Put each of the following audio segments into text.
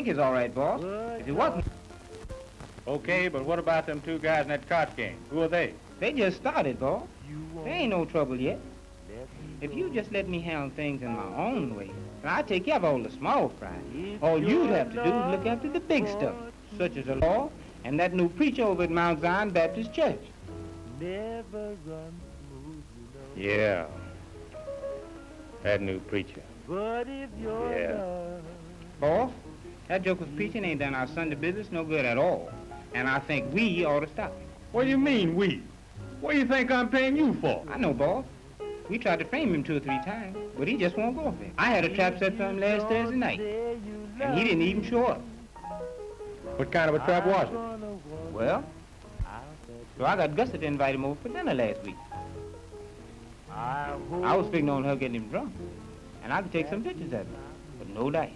think it's all right, boss. If it wasn't... Okay, but what about them two guys in that cart game? Who are they? They just started, boss. There ain't no trouble yet. If you just let me handle things in my own way, then I'll take care of all the small fry. All you'd have to do is look after the big stuff, such as the law and that new preacher over at Mount Zion Baptist Church. Never run smooth, Yeah. That new preacher. But if you're Boss, that joke of preaching ain't done our Sunday business no good at all. And I think we ought to stop it. What do you mean, we? What do you think I'm paying you for? I know, boss. We tried to frame him 2 or 3 times, but he just won't go for it. I had a trap set for him last Thursday night, and he didn't even show up. What kind of a trap was it? Well, so I got Gussie to invite him over for dinner last week. I was figuring on her getting him drunk, and I could take some pictures of him, but no dice.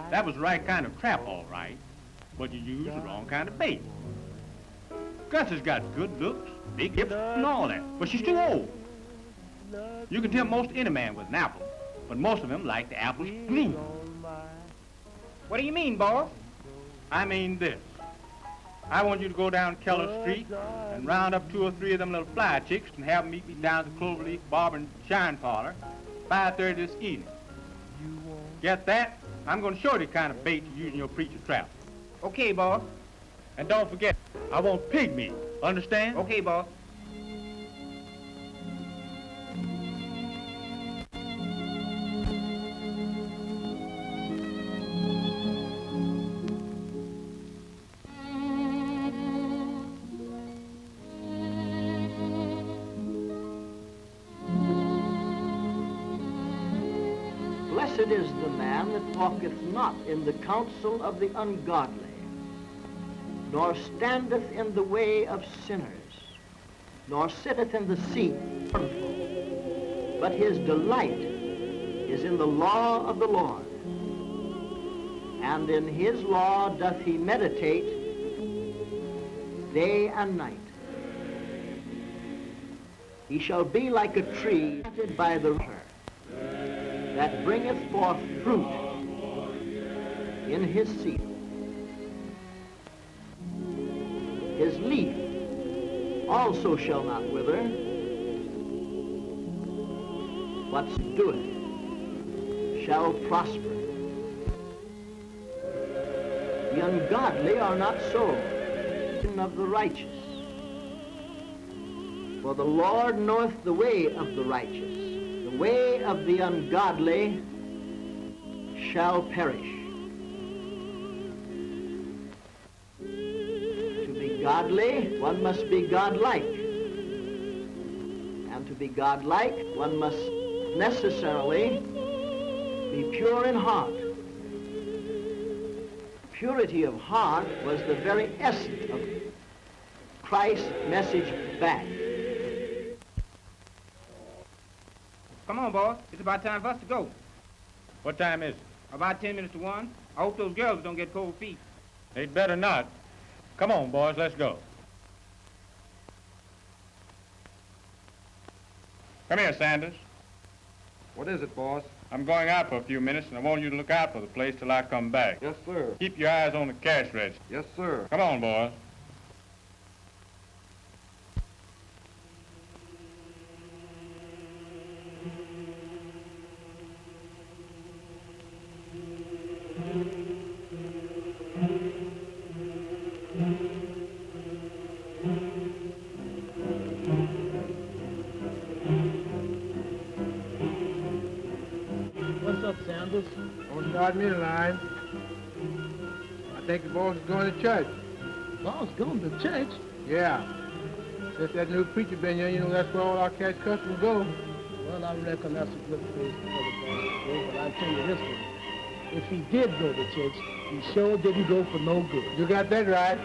That was the right kind of trap, all right, but you used the wrong kind of bait. Gussie's got good looks, big hips, and all that, but she's too old. You can tell most any man with an apple, but most of them like the apples green. What do you mean, boss? I mean this. I want you to go down Keller Street and round up 2 or 3 of them little fly chicks and have them meet me down at the Cloverleaf Barber and Shine Parlor, 5:30 this evening. Get that? I'm going to show you the kind of bait you use in your preacher trap. Okay, boss. And don't forget, I want pig meat. Understand? Okay, boss. Blessed is the man that walketh not in the counsel of the ungodly, nor standeth in the way of sinners, nor sitteth in the seat of the scornful, but his delight is in the law of the Lord, and in his law doth he meditate day and night. He shall be like a tree planted by the river, that bringeth forth fruit in his season. His leaf also shall not wither. What's doeth shall prosper. The ungodly are not so, of the righteous. For the Lord knoweth the way of the righteous. The way of the ungodly shall perish. To be godly, one must be godlike. And to be godlike, one must necessarily be pure in heart. Purity of heart was the very essence of Christ's message back. Come on, boss. It's about time for us to go. What time is it? About 10 minutes to 1. I hope those girls don't get cold feet. They'd better not. Come on, boys, let's go. Come here, Sanders. What is it, boss? I'm going out for a few minutes, and I want you to look out for the place till I come back. Yes, sir. Keep your eyes on the cash register. Yes, sir. Come on, boys. What's up, Sanders? Don't start me in line. I think the boss is going to church. Boss going to church? Yeah. Since that new preacher been here, you know that's where all our cash customers go. Well, I reckon that's a good place for the boss to go, but I'll tell you this one. If he did go to church, he sure didn't go for no good. You got that right.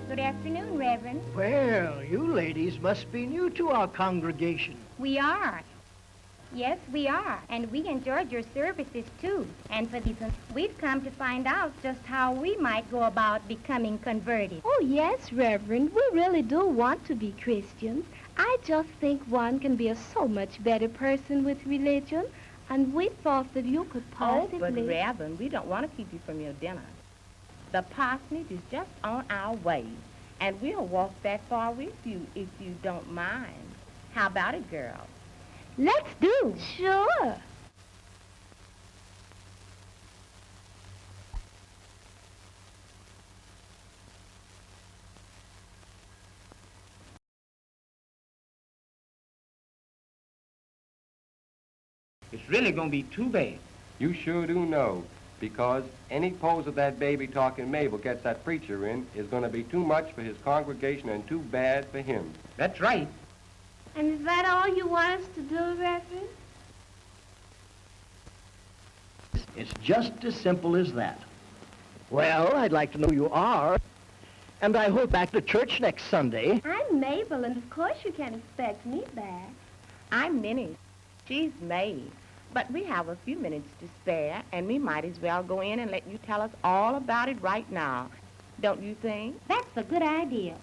Good afternoon, Reverend. Well, you ladies must be new to our congregation. We are. Yes, we are. And we enjoyed your services, too. And for these, we've come to find out just how we might go about becoming converted. Oh, yes, Reverend. We really do want to be Christians. I just think one can be a so much better person with religion. And we thought that you could possibly... Oh, but Reverend, we don't want to keep you from your dinner. The parsonage is just on our way, and we'll walk that far with you if you don't mind. How about it, girls? Let's do. Sure. It's really going to be too bad. You sure do know, because any pose of that baby talking Mabel gets that preacher in is going to be too much for his congregation and too bad for him. That's right. And is that all you want us to do, Reverend? It's just as simple as that. Well, I'd like to know who you are. And I hope back to church next Sunday. I'm Mabel, and of course you can expect me back. I'm Minnie. She's May. But we have a few minutes to spare, and we might as well go in and let you tell us all about it right now. Don't you think? That's a good idea.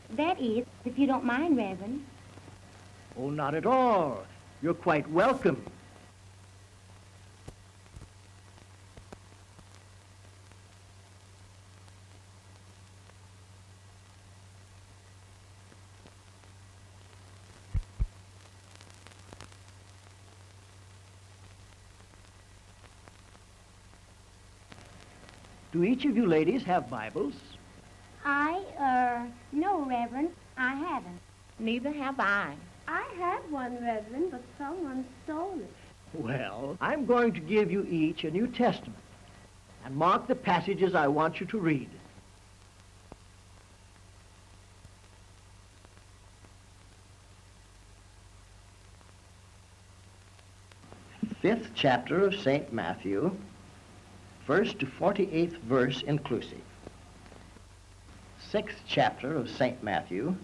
That is, if you don't mind, Reverend. Oh, not at all. You're quite welcome. Do each of you ladies have Bibles? No, Reverend, I haven't. Neither have I. I had one, Reverend, but someone stole it. Well, I'm going to give you each a New Testament and mark the passages I want you to read. Fifth chapter of St. Matthew, 1st to 48th verse inclusive. 6th chapter of St. Matthew,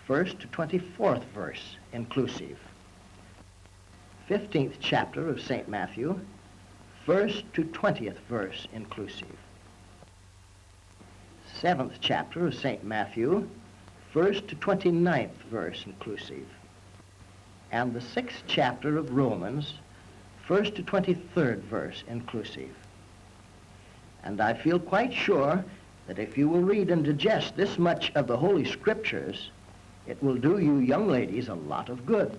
1st to 24th verse inclusive. 15th chapter of St. Matthew, 1st to 20th verse inclusive. 7th chapter of St. Matthew, 1st to 29th verse inclusive. And the 6th chapter of Romans, 1st to 23rd verse inclusive. And I feel quite sure that if you will read and digest this much of the Holy Scriptures, it will do you young ladies a lot of good.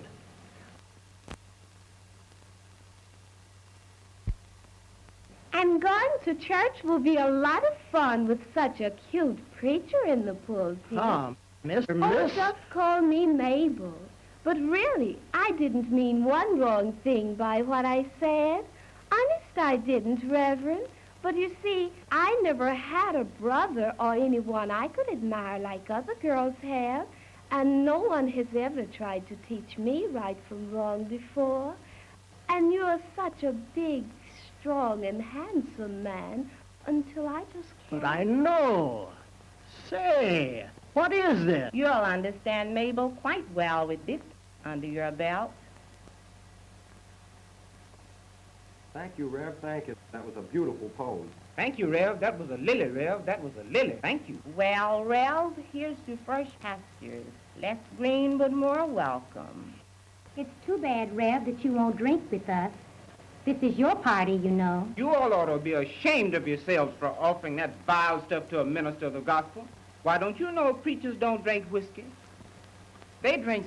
And going to church will be a lot of fun with such a cute preacher in the pulpit. Miss. Oh, just call me Mabel. But really, I didn't mean one wrong thing by what I said. Honest, I didn't, Reverend. But you see, I never had a brother or anyone I could admire like other girls have. And no one has ever tried to teach me right from wrong before. And you're such a big, strong, and handsome man until I just can't. But I know. Say, what is this? You'll understand Mabel quite well with this under your belt. Thank you, Rev. Thank you. That was a beautiful pose. Thank you, Rev. That was a lily, Rev. That was a lily. Thank you. Well, Ralph, here's your first pastures. Less green, but more welcome. It's too bad, Rev, that you won't drink with us. This is your party, you know. You all ought to be ashamed of yourselves for offering that vile stuff to a minister of the gospel. Why, don't you know preachers don't drink whiskey? They drink...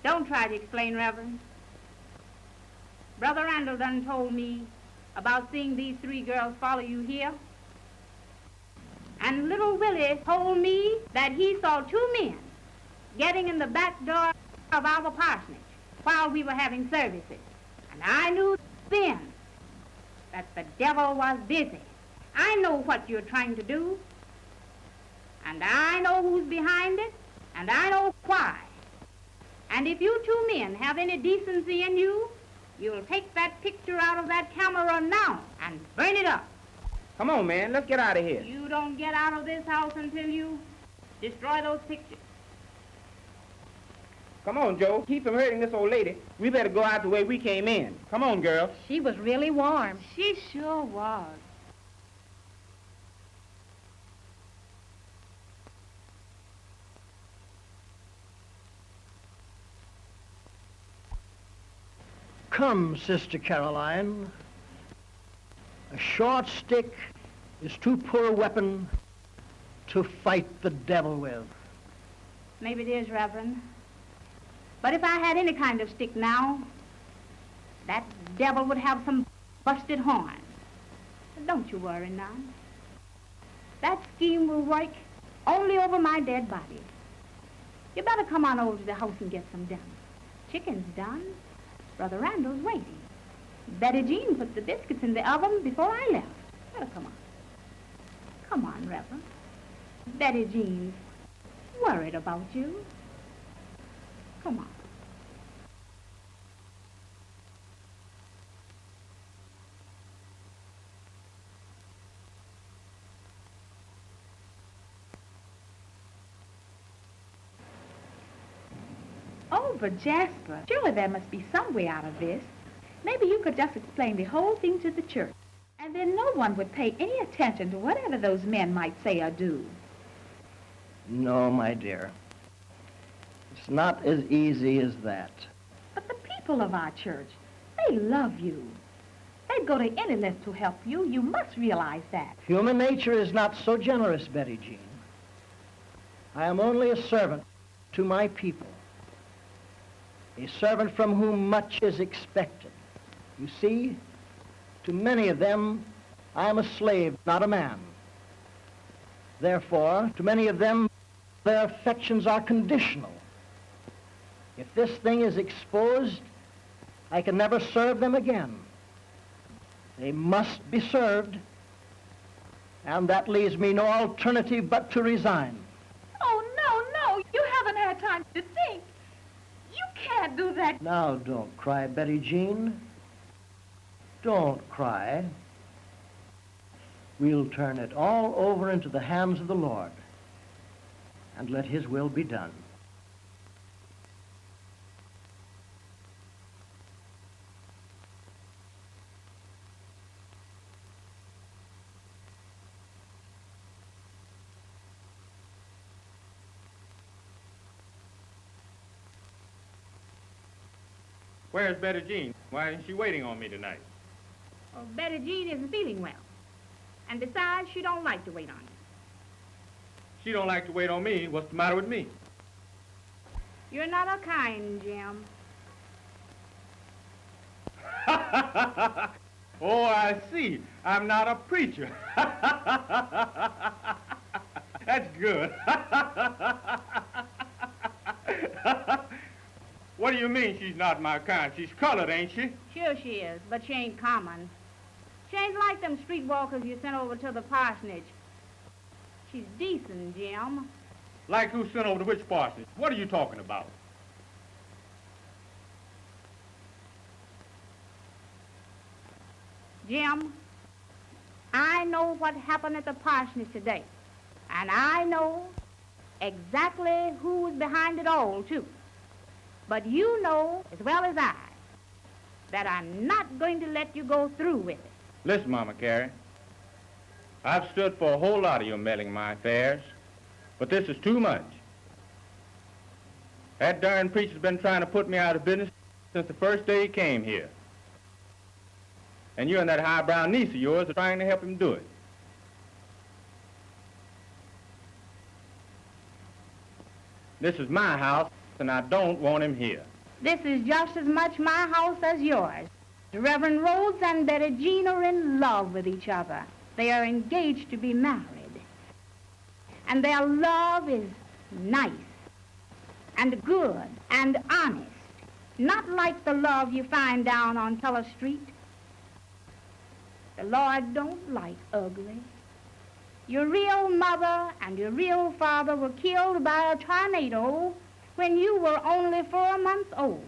Don't try to explain, Reverend. Brother Randall done told me about seeing these three girls follow you here. And little Willie told me that he saw two men getting in the back door of our parsonage while we were having services. And I knew then that the devil was busy. I know what you're trying to do, and I know who's behind it, and I know why. And if you two men have any decency in you, you'll take that picture out of that camera now and burn it up. Come on, man. Let's get out of here. You don't get out of this house until you destroy those pictures. Come on, Joe. Keep from hurting this old lady. We better go out the way we came in. Come on, girls. She was really warm. She sure was. Come, Sister Caroline. A short stick is too poor a weapon to fight the devil with. Maybe it is, Reverend. But if I had any kind of stick now, that devil would have some busted horns. But don't you worry none. That scheme will work only over my dead body. You better come on over to the house and get some dinner. Chicken's done. Brother Randall's waiting. Betty Jean put the biscuits in the oven before I left. Better come on. Come on, Reverend. Betty Jean. worried about you. Come on. Oh, but Jasper, surely there must be some way out of this. Maybe you could just explain the whole thing to the church, and then no one would pay any attention to whatever those men might say or do. No, my dear. It's not as easy as that. But the people of our church, they love you. They'd go to any length to help you. You must realize that. Human nature is not so generous, Betty Jean. I am only a servant to my people. A servant from whom much is expected. You see, to many of them, I am a slave, not a man. Therefore, to many of them, their affections are conditional. If this thing is exposed, I can never serve them again. They must be served, and that leaves me no alternative but to resign. Oh, no, you haven't had time to think. You can't do that. Now, don't cry, Betty Jean. Don't cry. We'll turn it all over into the hands of the Lord and let his will be done. Where's Betty Jean? Why isn't she waiting on me tonight? Well, Betty Jean isn't feeling well. And besides, she don't like to wait on you. She don't like to wait on me. What's the matter with me? You're not a kind, Jim. Oh, I see. I'm not a preacher. That's good. What do you mean she's not my kind? She's colored, ain't she? Sure she is, but she ain't common. She ain't like them streetwalkers you sent over to the parsonage. She's decent, Jim. Like who sent over to which parsonage? What are you talking about? Jim, I know what happened at the parsonage today. And I know exactly who was behind it all, too. But you know, as well as I, that I'm not going to let you go through with it. Listen, Mama Carey. I've stood for a whole lot of your meddling my affairs, but this is too much. That darn preacher's been trying to put me out of business since the first day he came here. And you and that highbrow niece of yours are trying to help him do it. This is my house, and I don't want him here. This is just as much my house as yours. Reverend Rhodes and Betty Jean are in love with each other. They are engaged to be married. And their love is nice and good and honest. Not like the love you find down on Teller Street. The Lord don't like ugly. Your real mother and your real father were killed by a tornado when you were only 4 months old.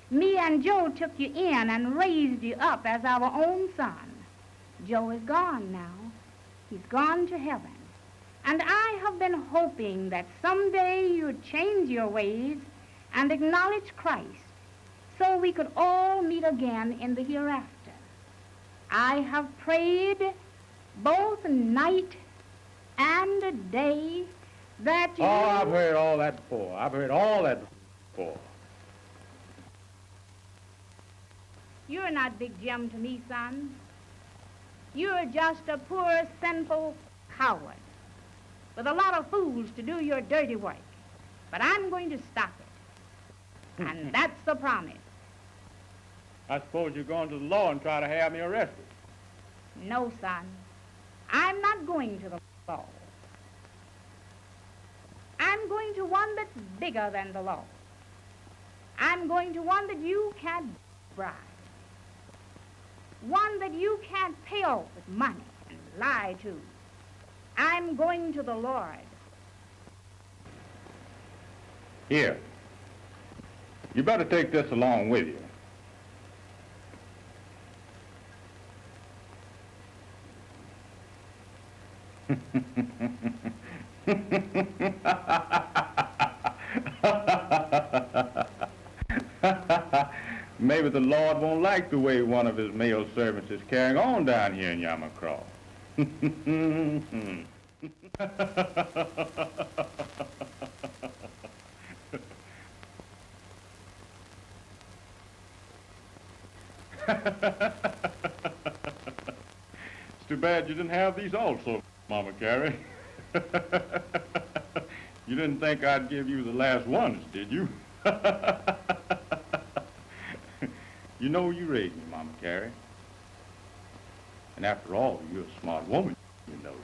Me and Joe took you in and raised you up as our own son. Joe is gone now. He's gone to heaven. And I have been hoping that someday you'd change your ways and acknowledge Christ so we could all meet again in the hereafter. I have prayed both night and day that you... Oh, I've heard all that before. I've heard all that before. You're not Big Jim to me, son. You're just a poor, sinful coward with a lot of fools to do your dirty work. But I'm going to stop it. And that's the promise. I suppose you're going to the law and try to have me arrested. No, son. I'm not going to the law. I'm going to one that's bigger than the law. I'm going to one that you can't bribe. One that you can't pay off with money and lie to. I'm going to the Lord. Here. You better take this along with you. Maybe the Lord won't like the way one of his male servants is carrying on down here in Yamacraw. It's too bad you didn't have these also, Mama Carrie. You didn't think I'd give you the last ones, did you? You know you raised me, Mama Carrie. And after all, you're a smart woman, you know.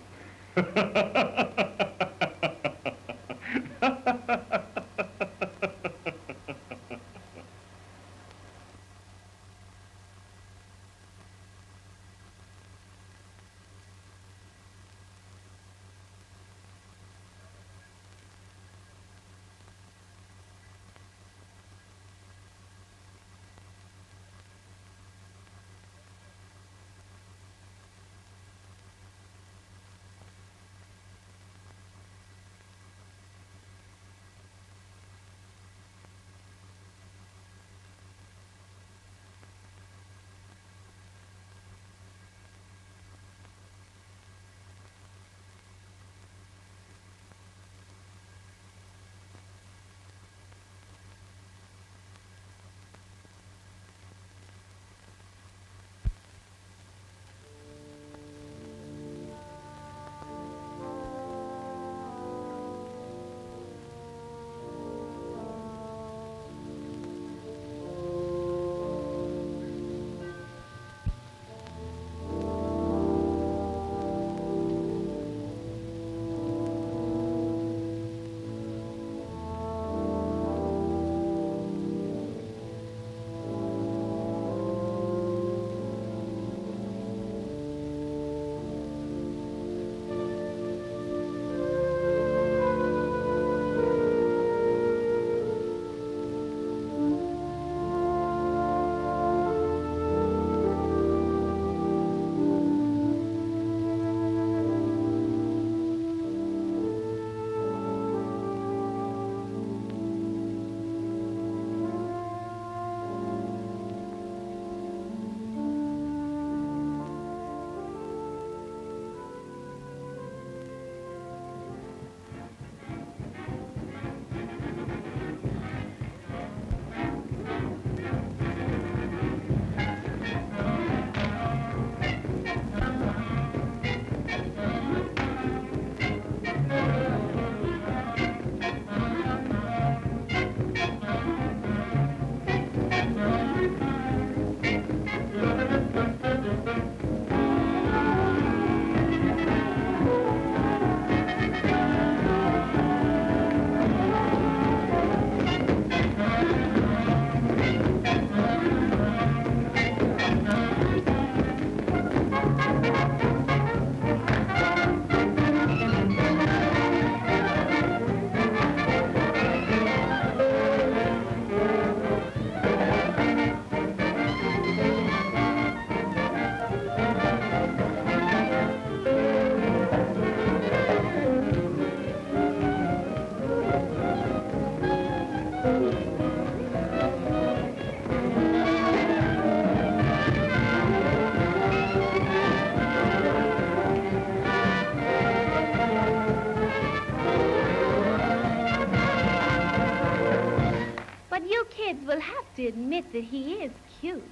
kids will have to admit that he is cute.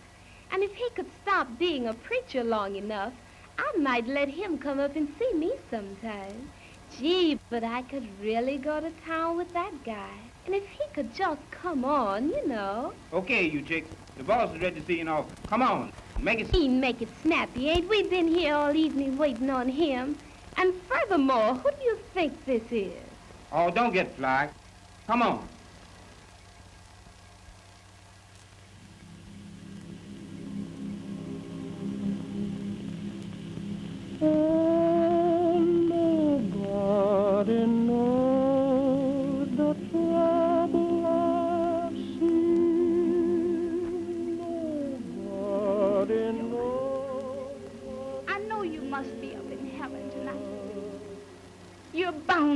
And if he could stop being a preacher long enough, I might let him come up and see me sometime. Gee, but I could really go to town with that guy. And if he could just come on, you know. Okay, you chicks. The boss is ready to see you off. Come on. Make it snappy. Ain't we been here all evening waiting on him? And furthermore, who do you think this is? Oh, don't get fly. Come on. Oh, nobody knows the trouble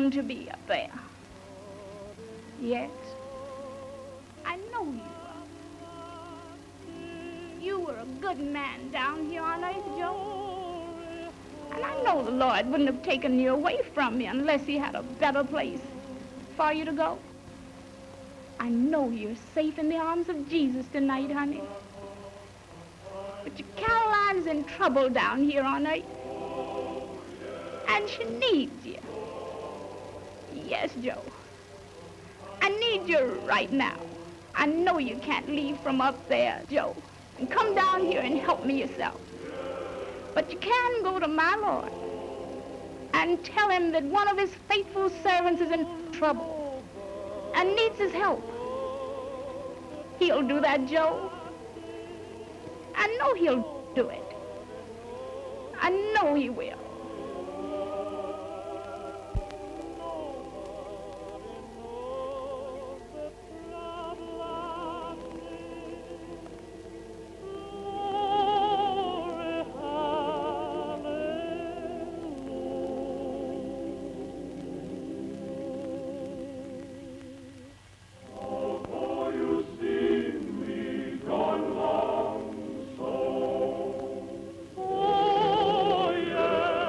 long to be up there. Yes, I know you are. You were a good man down here on earth, Joe. And I know the Lord wouldn't have taken you away from me unless he had a better place for you to go. I know you're safe in the arms of Jesus tonight, honey. But your Caroline's in trouble down here on earth. And she needs you. Yes, Joe. I need you right now. I know you can't leave from up there, Joe, and come down here and help me yourself. But you can go to my Lord and tell him that one of his faithful servants is in trouble and needs his help. He'll do that, Joe. I know he'll do it. I know he will. Oh, yeah.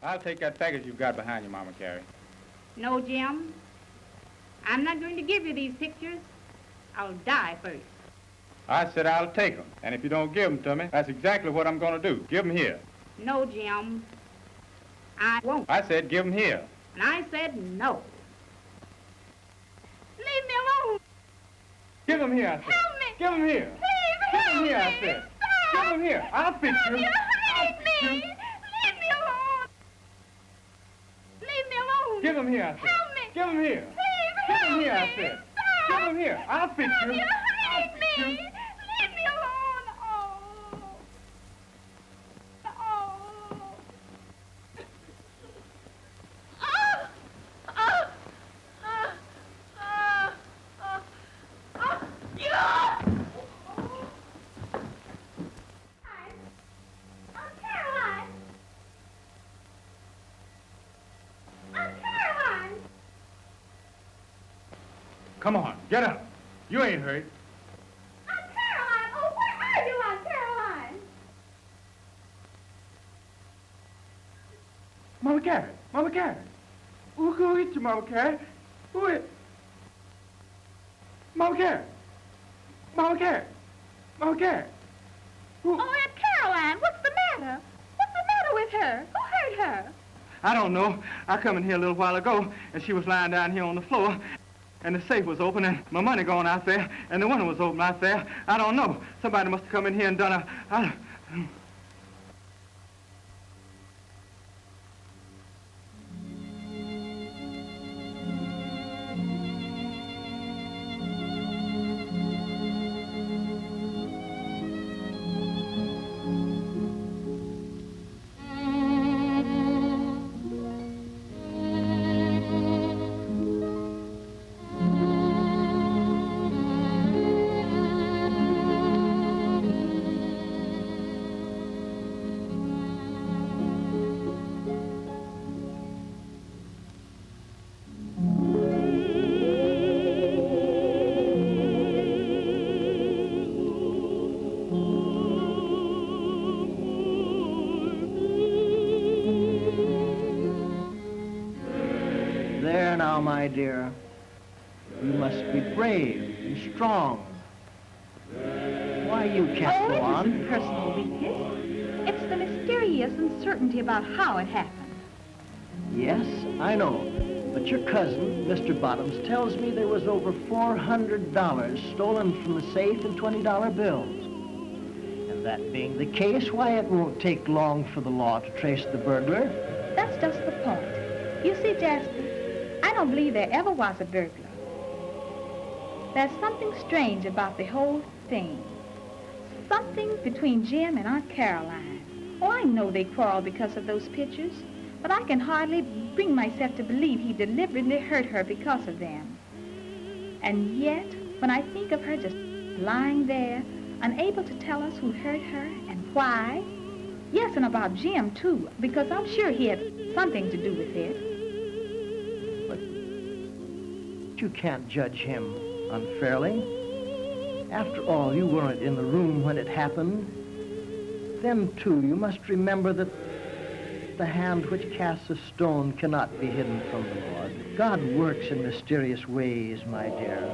I'll take that package you've got behind you, Mama Carey. No, Jim. I'm not going to give you these pictures. I'll die first. I said I'll take them. And if you don't give them to me, that's exactly what I'm going to do. Give them here. No, Jim. I won't. I said give them here. And I said no. Leave me alone. Give them here, I said. Help me. Give them here. Please, Give help them here, I me. said. Stop. Give them here. I'll fix you. You I'll hate fix me. you. Leave me alone. Leave me alone. Give them here, I said. Help me. Give them here. Please, Give help them here, I me. said. Stop. Give them here. I'll fix you. You I'll hate fix me. you. Leave me alone. Oh. Oh. Come on, get up. You ain't hurt. Aunt Caroline! Oh, where are you, Aunt Caroline? Mama Carey. Mama Carey. Who's going to get you, Mama Carey? Who is? Mama Carey. Mama Carey. Mama Carey. Who? Oh, Aunt Caroline, what's the matter? What's the matter with her? Who hurt her? I don't know. I come in here a little while ago, and she was lying down here on the floor, and the safe was open, and my money gone out there, and the window was open out there. I don't know. Somebody must have come in here and done a... There now, my dear. You must be brave and strong. Why, you can't go on. It isn't personal weakness. It's the mysterious uncertainty about how it happened. Yes, I know. But your cousin, Mr. Bottoms, tells me there was over $400 stolen from the safe in $20 bills. And that being the case, why, it won't take long for the law to trace the burglar. That's just the point. You see, Jasper, I don't believe there ever was a burglar. There's something strange about the whole thing. Something between Jim and Aunt Caroline. Oh, I know they quarreled because of those pictures, but I can hardly bring myself to believe he deliberately hurt her because of them. And yet, when I think of her just lying there, unable to tell us who hurt her and why, yes, and about Jim, too, because I'm sure he had something to do with it. You can't judge him unfairly. After all, you weren't in the room when it happened. Then, too, you must remember that the hand which casts a stone cannot be hidden from the Lord. God works in mysterious ways, my dear.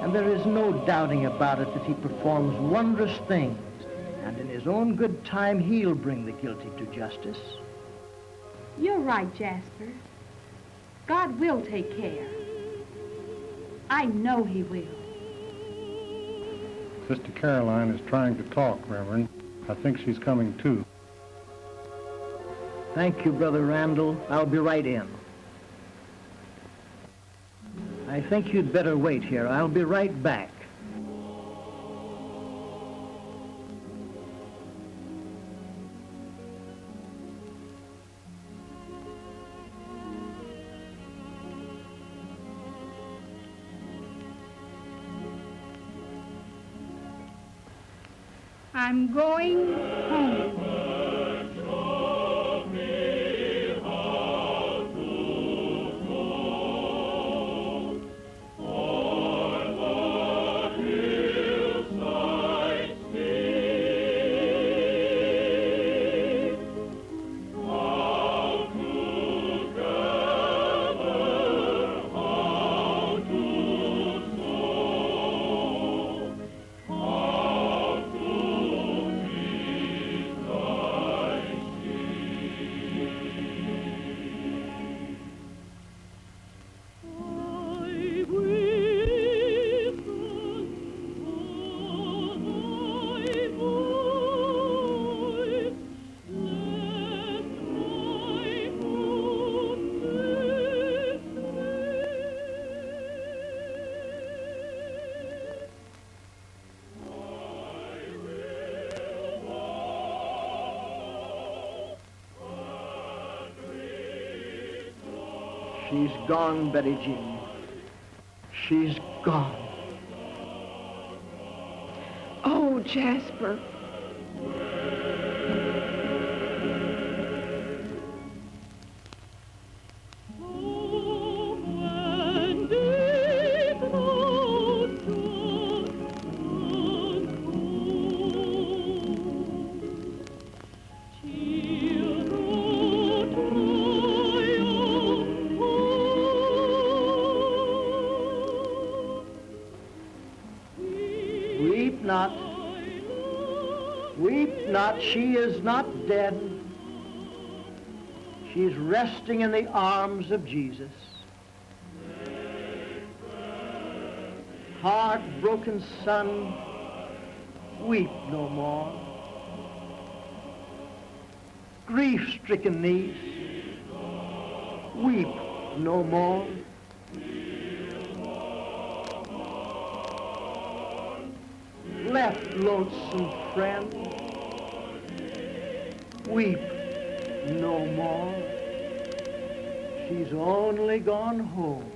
And there is no doubting about it that he performs wondrous things. And in his own good time, he'll bring the guilty to justice. You're right, Jasper. God will take care. I know he will. Sister Caroline is trying to talk, Reverend. I think she's coming too. Thank you, Brother Randall. I'll be right in. I think you'd better wait here. I'll be right back. I'm going home. Oh She's gone, Betty Jean. She's gone. Oh, Jasper. Weep not. Weep not. She is not dead. She's resting in the arms of Jesus. Heartbroken son, weep no more. Grief-stricken niece, weep no more. Left lonesome friend, weep no more. She's only gone home.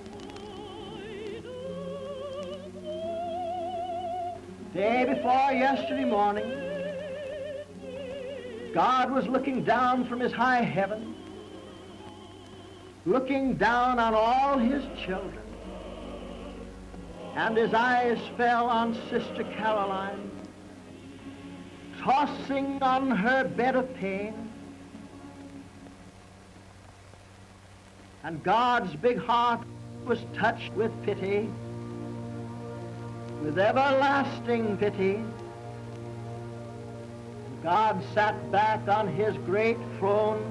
Day before yesterday morning, God was looking down from his high heaven, looking down on all his children, and his eyes fell on Sister Caroline, tossing on her bed of pain. And God's big heart was touched with pity, with everlasting pity. God sat back on his great throne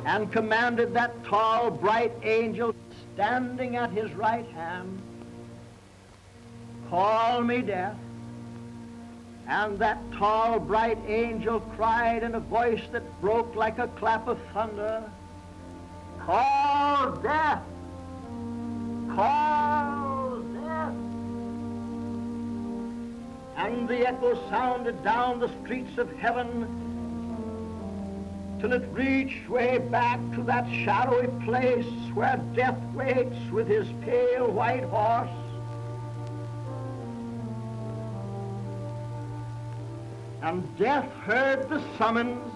and commanded that tall, bright angel standing at his right hand, "Call me death." And that tall, bright angel cried in a voice that broke like a clap of thunder, "Call death! Call death!" And the echo sounded down the streets of heaven till it reached way back to that shadowy place where death waits with his pale white horse. And death heard the summons,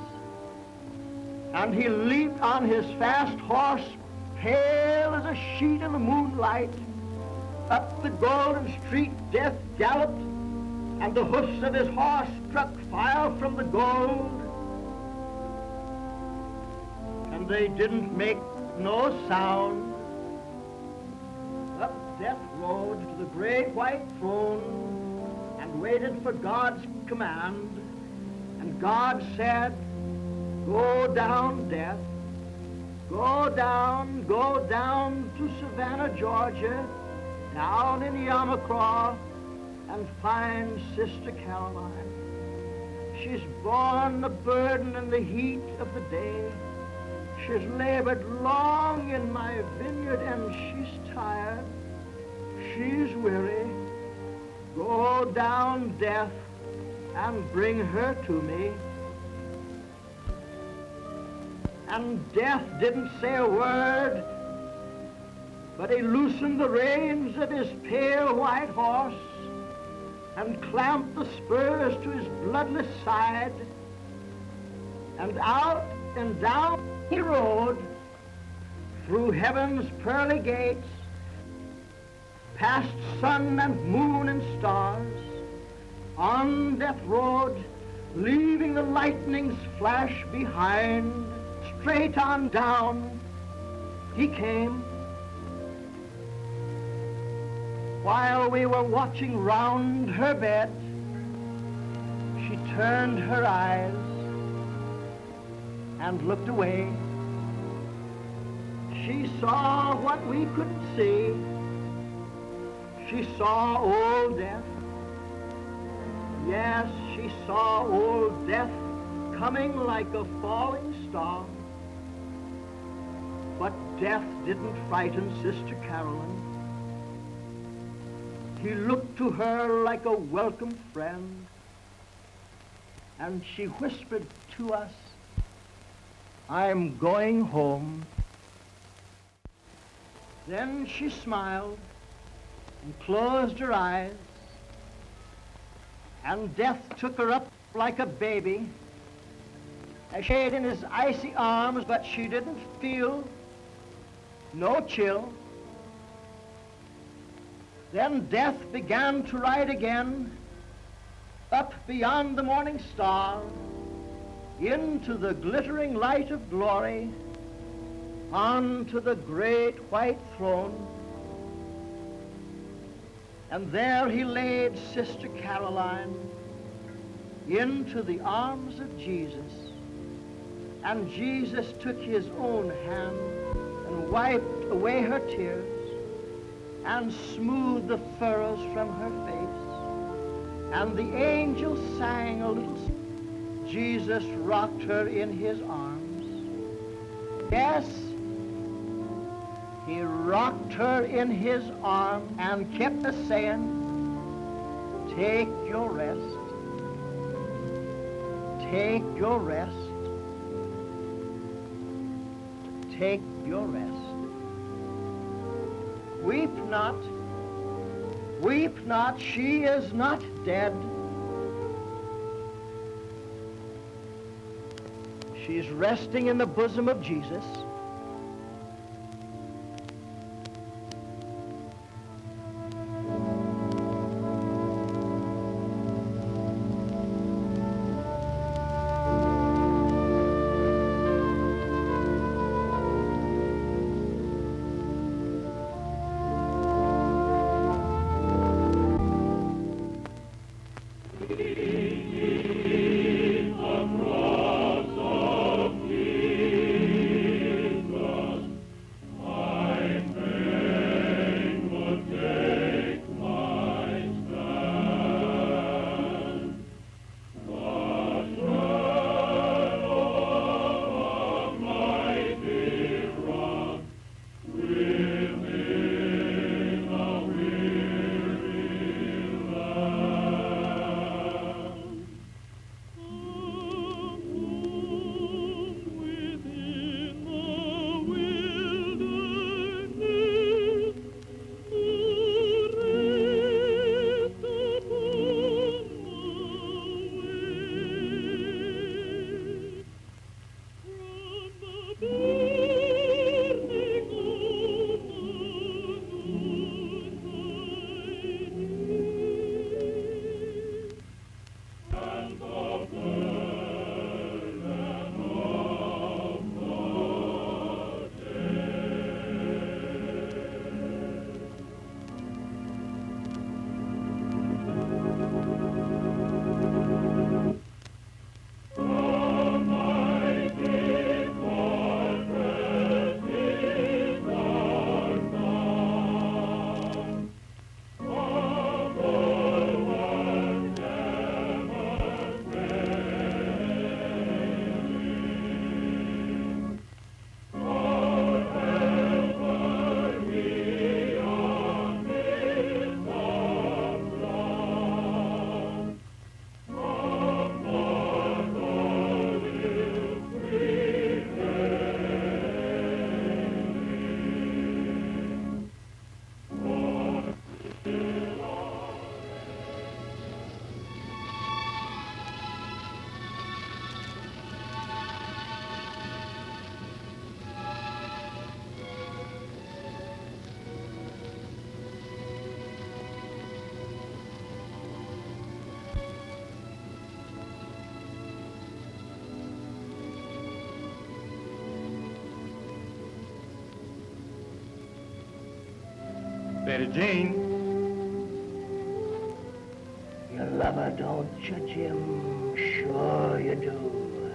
and he leaped on his fast horse, pale as a sheet in the moonlight. Up the golden street death galloped, and the hoofs of his horse struck fire from the gold. And they didn't make no sound. Up death rode to the great white throne and waited for God's command. And God said, "Go down, death. Go down to Savannah, Georgia, down in Yamacraw, and find Sister Caroline. She's borne the burden and the heat of the day. She's labored long in my vineyard, and she's tired. She's weary. Go down, death, and bring her to me." And death didn't say a word, but he loosened the reins of his pale white horse and clamped the spurs to his bloodless side, and out and down he rode through heaven's pearly gates, past sun and moon and stars. On death road, leaving the lightning's flash behind, straight on down he came. While we were watching round her bed, she turned her eyes and looked away. She saw what we couldn't see. She saw old death. Yes, she saw old death coming like a falling star. But death didn't frighten Sister Caroline. He looked to her like a welcome friend, and she whispered to us, "I'm going home." Then she smiled and closed her eyes, and death took her up like a baby, as she laid in his icy arms, but she didn't feel no chill. Then death began to ride again, up beyond the morning star, into the glittering light of glory, onto the great white throne. And there he laid Sister Caroline into the arms of Jesus. And Jesus took his own hand and wiped away her tears and smoothed the furrows from her face. And the angels sang a little song. Jesus rocked her in his arms. Yes, he rocked her in his arms and kept a saying, take your rest, take your rest, take your rest. Weep not, she is not dead. She's resting in the bosom of Jesus. Betty Jean. You love her, don't you, Jim? Sure you do.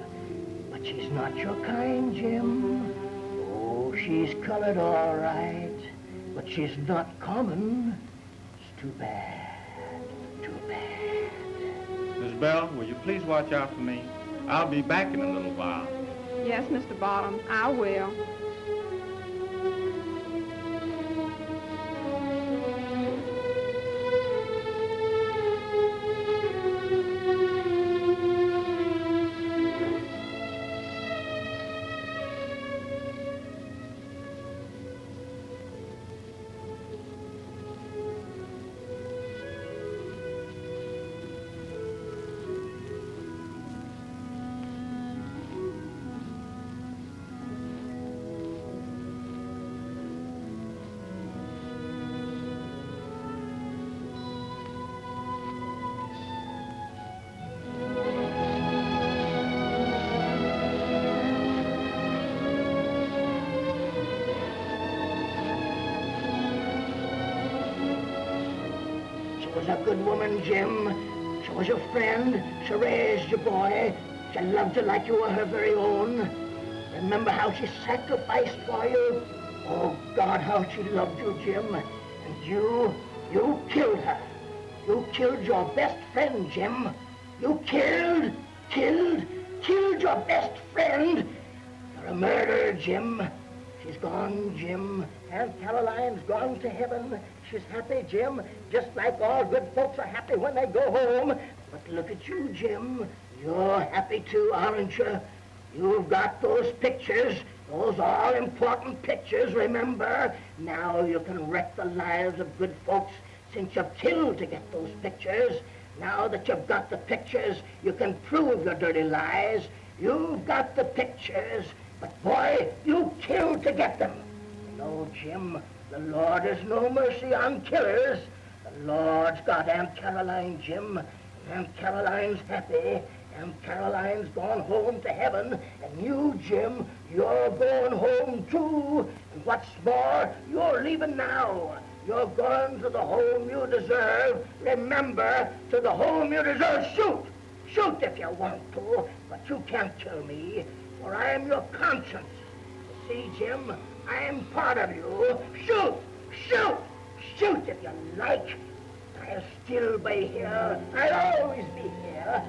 But she's not your kind, Jim. Oh, she's colored all right, but she's not common. It's too bad, too bad. Miss Bell, will you please watch out for me? I'll be back in a little while. Yes, Mr. Bottom, I will. a good woman, Jim. She was your friend. She raised you, boy. She loved you like you were her very own. Remember how she sacrificed for you? Oh, God, how she loved you, Jim. And you killed her. You killed your best friend, Jim. You killed your best friend. You're a murderer, Jim. She's gone, Jim. Aunt Caroline's gone to heaven. She's happy, Jim, just like all good folks are happy when they go home. But look at you, Jim. You're happy too, aren't you? You've got those pictures, those all-important pictures, remember? Now you can wreck the lives of good folks since you've killed to get those pictures. Now that you've got the pictures, you can prove your dirty lies. You've got the pictures, but boy, you killed to get them. No, Jim, the Lord has no mercy on killers. The Lord's got Aunt Caroline, Jim. Aunt Caroline's happy. Aunt Caroline's gone home to heaven, and you, Jim, you're going home too. And what's more, you're leaving now. You're going to the home you deserve. Remember, to the home you deserve. Shoot! Shoot if you want to, but you can't kill me, for I am your conscience. You see, Jim, I am part of you. Shoot! Shoot! Shoot if you like. I'll still be here. I'll always be here.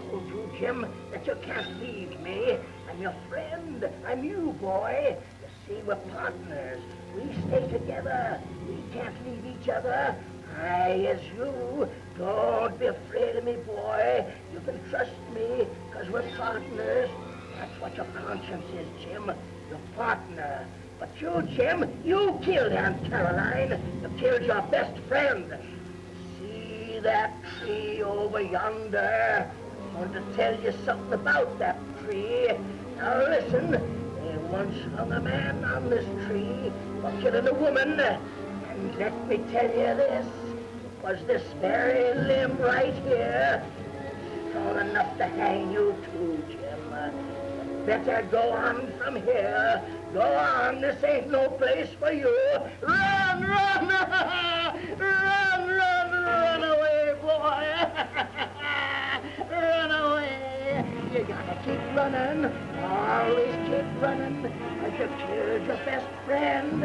Told you, Jim, that you can't leave me. I'm your friend. I'm you, boy. You see, we're partners. We stay together. We can't leave each other. I as you. Don't be afraid of me, boy. You can trust me, because we're partners. That's what your conscience is, Jim. Your partner. But you, Jim, you killed Aunt Caroline. You killed your best friend. See that tree over yonder? I want to tell you something about that tree. Now listen. They once hung a man on this tree for killing a woman. And let me tell you this. It was this very limb right here. Strong enough to hang you too, Jim. Better go on from here. Go on, this ain't no place for you. Run, run! Run, run, run away, boy! Run away! You gotta keep running. Always keep running, because you killed your best friend.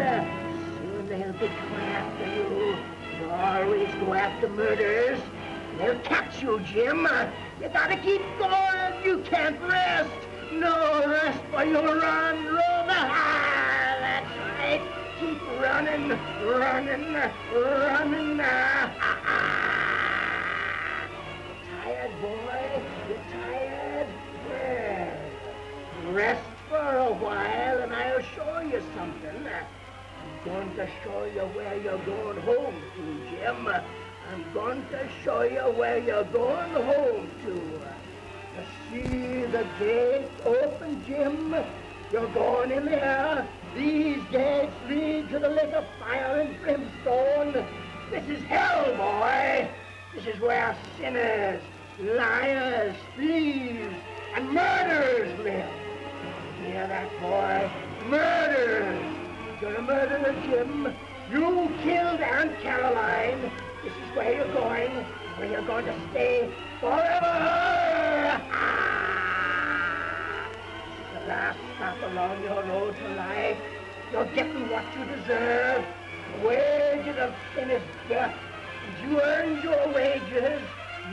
Soon they'll be coming after you. You always go after murders. They'll catch you, Jim. You gotta keep going. You can't rest. No rest for you. Run, run. Ah, that's right. Keep running, running, running. Tired, boy? You tired? Well, rest for a while and I'll show you something. I'm going to show you where you're going home to, Jim. I'm going to show you where you're going home to. You see the gate open, Jim? You're going in there. These gates lead to the lake of fire and brimstone. This is hell, boy. This is where sinners, liars, thieves, and murderers live. You hear that, boy? Murderers. You're a murderer, Jim. You killed Aunt Caroline. This is where you're going, where you're going to stay forever. This is the last stop along your road to life. You're getting what you deserve. The wages of sin is death. And you earned your wages.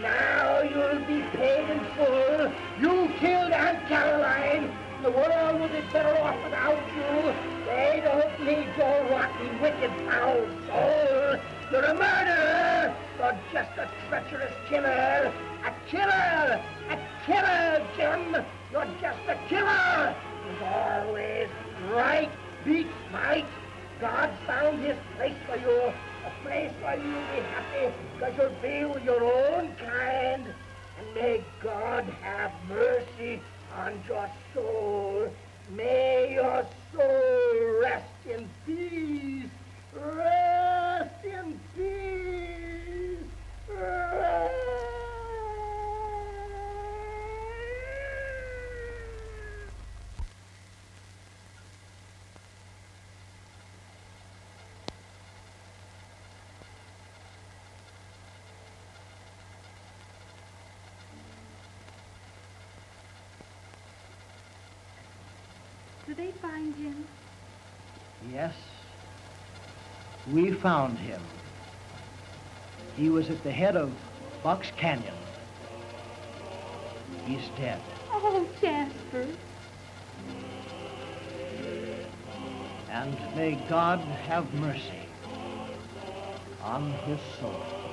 Now you'll be paid in full. You killed Aunt Caroline. The world will be better off without you. They don't need your rotten, wicked, foul soul. You're a murderer. You're just a treacherous killer. A killer! A killer, Jim! You're just a killer! As always, right beats might. God found his place for you. A place where you'll be happy because you'll be with your own kind. And may God have mercy on your soul. May your soul rest in peace. Rest in peace. Rest. Did they find him? Yes, we found him. He was at the head of Fox Canyon. He's dead. Oh, Jasper. And may God have mercy on his soul.